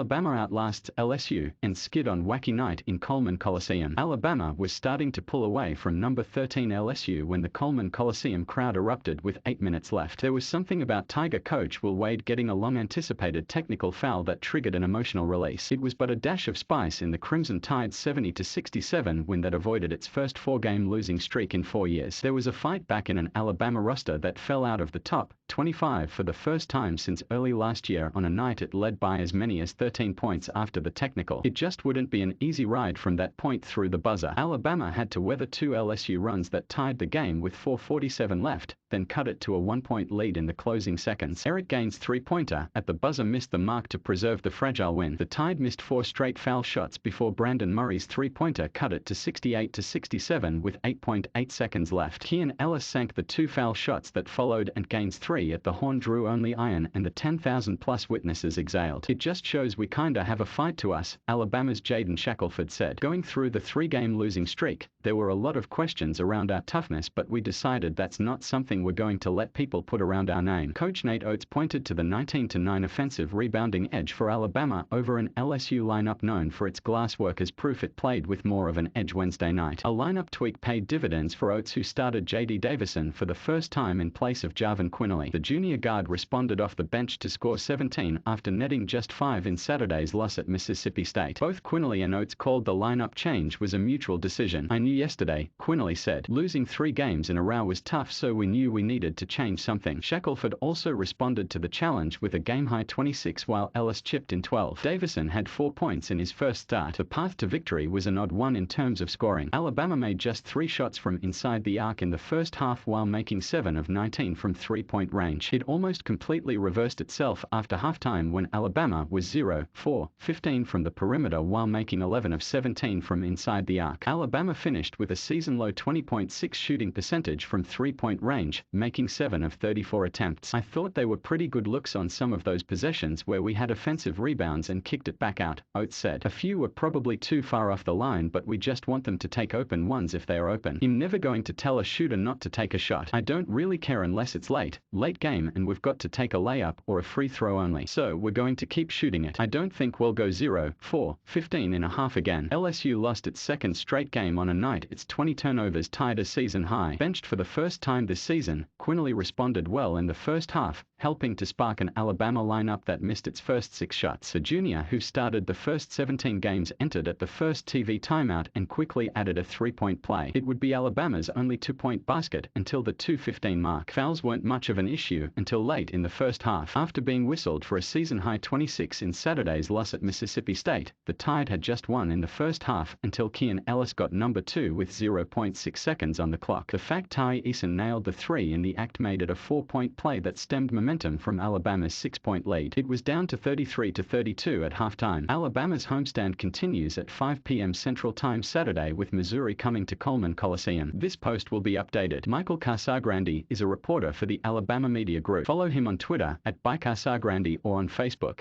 Alabama outlasts LSU and skid on wacky night in Coleman Coliseum. Alabama was starting to pull away from number 13 LSU when the Coleman Coliseum crowd erupted with 8 minutes left. There was something about Tiger coach Will Wade getting a long-anticipated technical foul that triggered an emotional release. It was but a dash of spice in the Crimson Tide's 70-67 win that avoided its first 4-game losing streak in 4 years. There was a fight back in an Alabama roster that fell out of the top 25 for the first time since early last year on a night it led by as many as 13 points after the technical. It just wouldn't be an easy ride from that point through the buzzer. Alabama had to weather 2 LSU runs that tied the game with 4:47 left, then cut it to a 1-point lead in the closing seconds. Eric Gaines' three-pointer at the buzzer missed the mark to preserve the fragile win. The Tide missed 4 straight foul shots before Brandon Murray's three-pointer cut it to 68-67 with 8.8 seconds left. Keon Ellis sank the 2 foul shots that followed and Gaines' 3 at the horn drew only iron and the 10,000-plus witnesses exhaled. It just shows we kinda have a fight to us, Alabama's Jaden Shackelford said. Going through the 3-game losing streak, there were a lot of questions around our toughness, but we decided that's not something we're going to let people put around our name. Coach Nate Oates pointed to the 19-9 offensive rebounding edge for Alabama over an LSU lineup known for its glasswork as proof it played with more of an edge Wednesday night. A lineup tweak paid dividends for Oates, who started J.D. Davison for the first time in place of Jarvin Quinerly. The junior guard responded off the bench to score 17 after netting just 5 in Saturday's loss at Mississippi State. Both Quinerly and Oates called the lineup change was a mutual decision. I knew yesterday, Quinerly said. Losing 3 games in a row was tough, so we knew we needed to change something. Shackelford also responded to the challenge with a game-high 26 while Ellis chipped in 12. Davison had 4 points in his first start. The path to victory was an odd one in terms of scoring. Alabama made just 3 shots from inside the arc in the first half while making 7 of 19 from 3-point range. It almost completely reversed itself after halftime when Alabama was 0-4-15 from the perimeter while making 11 of 17 from inside the arc. Alabama finished with a season-low 20.6 shooting percentage from 3-point range, making 7 of 34 attempts. I thought they were pretty good looks on some of those possessions where we had offensive rebounds and kicked it back out, Oates said. A few were probably too far off the line, but we just want them to take open ones if they are open. I'm never going to tell a shooter not to take a shot. I don't really care unless it's late game and we've got to take a layup or a free throw only. So we're going to keep shooting it. I don't think we'll go 0-4-15 in a half again. LSU lost its second straight game on a night its 20 turnovers tied a season high. Benched for the first time this season, Quinerly responded well in the first half, helping to spark an Alabama lineup that missed its first 6 shots. The junior, who started the first 17 games, entered at the first TV timeout and quickly added a 3-point play. It would be Alabama's only 2-point basket until the 2:15 mark. Fouls weren't much of an issue until late in the first half. After being whistled for a season-high 26 in Saturday's loss at Mississippi State, the Tide had just 1 in the first half until Keon Ellis got number 2 with 0.6 seconds on the clock. The fact Ty Eason nailed the 3 in the act made it a 4-point play that stemmed momentum from Alabama's 6-point lead. It was down to 33-32 at halftime. Alabama's homestand continues at 5 p.m. Central Time Saturday with Missouri coming to Coleman Coliseum. This post will be updated. Michael Casagrande is a reporter for the Alabama Media Group. Follow him on Twitter @ByCasagrande or on Facebook.